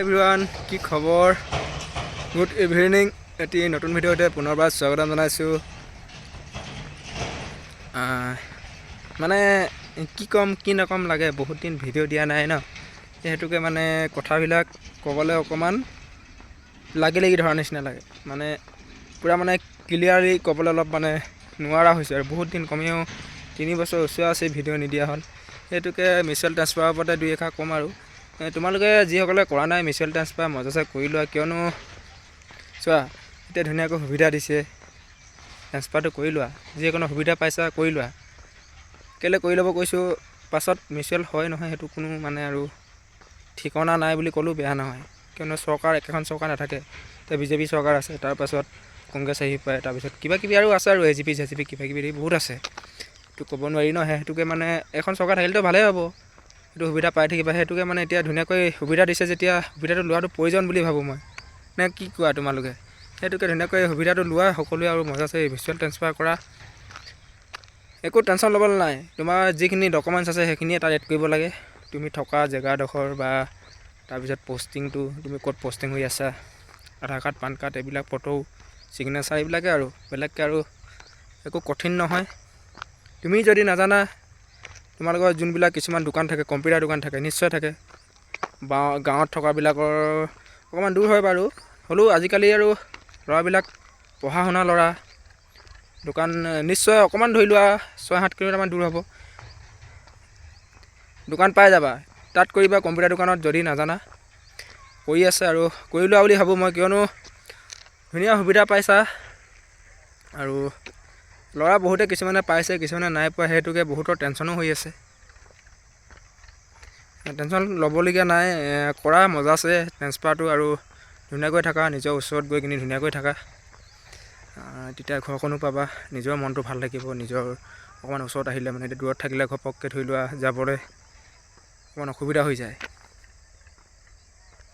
Everyone, কি খবৰ? Good evening. এটি নতুন ভিডিঅ'তে পুনৰবাৰ স্বাগতম জনাইছোঁ। মানে কি ক'ম কি নক'ম লাগে, বহুত দিন ভিডিঅ' দিয়া নাই ন, সেইটোকে মানে কথাবিলাক ক'বলৈ অকণমান লাগি ধৰা নিচিনা লাগে। মানে পূৰা মানে ক্লিয়াৰলি ক'বলৈ অলপ মানে নোৱাৰা হৈছে আৰু বহুত দিন, কমেও 3 বছৰ ওচৰা-ওচৰি ভিডিঅ' নিদিয়া হ'ল। সেইটোকে মিউচুৱেল ট্ৰান্সফাৰৰ ওপৰতে 2 এষাৰ ক'ম আৰু তোমালোকে যিসকলে কৰা নাই মিউচুৱেল ট্ৰান্সফাৰ মজাছে কৰি লোৱা, কিয়নো চোৱা এতিয়া ধুনীয়াকৈ সুবিধা দিছে, ট্ৰান্সফাৰটো কৰি লোৱা। যিকোনো সুবিধা পাইছা কৰি লোৱা। কেলৈ কৰি ল'ব কৈছোঁ, পাছত মিউচুৱেল হয় নহয় সেইটো কোনো মানে আৰু ঠিকনা নাই বুলি ক'লেও বেয়া নহয়, কিয়নো চৰকাৰ একেখন চৰকাৰ নাথাকে। এতিয়া বিজেপি চৰকাৰ আছে, তাৰপাছত কংগ্ৰেছ আহি পায়, তাৰপিছত কিবাকিবি আৰু আছে আৰু এজিপি কিবাকিবি বহুত আছে, সেইটো ক'ব নোৱাৰি ন। সেইটোকে মানে এখন চৰকাৰ থাকিলেতো ভালেই হ'ব, সেইটো সুবিধা পাই থাকিবা। সেইটোকে মানে এতিয়া ধুনীয়াকৈ সুবিধা দিছে যেতিয়া সুবিধাটো লোৱাটো প্ৰয়োজন বুলি ভাবোঁ মই, নে কি কোৱা তোমালোকে? সেইটোকে ধুনীয়াকৈ সুবিধাটো লোৱা সকলোৱে আৰু মজাছে মিউচুৱেল ট্ৰান্সফাৰ কৰা। একো টেনশ্যন ল'বলৈ নাই, তোমাৰ যিখিনি ডকুমেণ্টছ আছে সেইখিনিয়ে তাত এড কৰিব লাগে। তুমি থকা জেগাডোখৰ বা তাৰপিছত পষ্টিংটো, তুমি ক'ত পষ্টিং হৈ আছা, আধাৰ কাৰ্ড, পান কাৰ্ড, এইবিলাক ফটো, ছিগনেচাৰ, এইবিলাকে আৰু বেলেগকৈ আৰু একো কঠিন নহয়। তুমি যদি নাজানা, তোমালোকৰ যোনবিলাক কিছুমান দোকান থাকে, কম্পিউটাৰ দোকান থাকে, নিশ্চয় থাকে। গাঁৱত থকাবিলাকৰ অকণমান দূৰ হয় বাৰু, হ'লেও আজিকালি আৰু ল'ৰাবিলাক পঢ়া শুনা ল'ৰা, দোকান নিশ্চয় অকণমান ধৰি লোৱা 6-7 কিলোমিটাৰমান দূৰ হ'ব, দোকান পাই যাবা। তাত কৰিবা কম্পিউটাৰ দোকানত, যদি নাজানা। কৰি আছে আৰু কৰি লোৱা বুলি ভাবোঁ মই, কিয়নো ধুনীয়া সুবিধা পাইছা আৰু ল'ৰা বহুতে কিছুমানে পাইছে, কিছুমানে নাই পোৱা। সেইটোকে বহুতৰ টেনশ্যনো হৈ আছে। টেনশ্যন ল'বলগীয়া নাই, কৰা মজাছে ট্ৰান্সফাৰটো। আৰু ধুনীয়াকৈ থাকা, নিজৰ ওচৰত গৈ কিনি ধুনীয়াকৈ থাকা, তেতিয়া ঘৰখনো পাবা, নিজৰ মনটো ভাল থাকিব। নিজৰ অকণমান ওচৰত আহিলে মানে, এতিয়া দূৰত থাকিলে ঘপককৈ ধৰি লোৱা যাবলৈ অকণমান অসুবিধা হৈ যায়,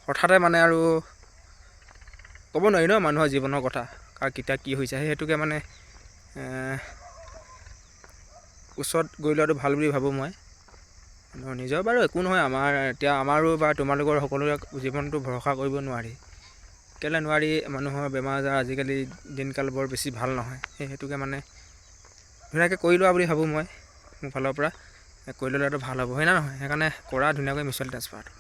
হঠাতে মানে আৰু ক'ব নোৱাৰি ন মানুহৰ জীৱনৰ কথা, কাৰ কেতিয়া কি হৈ যায়। সেইটোকে মানে ওচৰত গৈ লোৱাটো ভাল বুলি ভাবোঁ মই। নিজৰ বাৰু একো নহয়, এতিয়া আমাৰো বা তোমালোকৰ সকলোৰে জীৱনটো ভৰসা কৰিব নোৱাৰি। কেলৈ নোৱাৰি? মানুহৰ বেমাৰ আজাৰ আজিকালি দিনকাল বৰ বেছি ভাল নহয়। সেইটোকে মানে ধুনীয়াকৈ কৰি লোৱা বুলি ভাবোঁ মই, মোৰ ফালৰ পৰা কৰি ল'লেতো ভাল হ'ব, হয় না নহয়? সেইকাৰণে কৰা ধুনীয়াকৈ মিউচুৱেল ট্ৰান্সফাৰটো।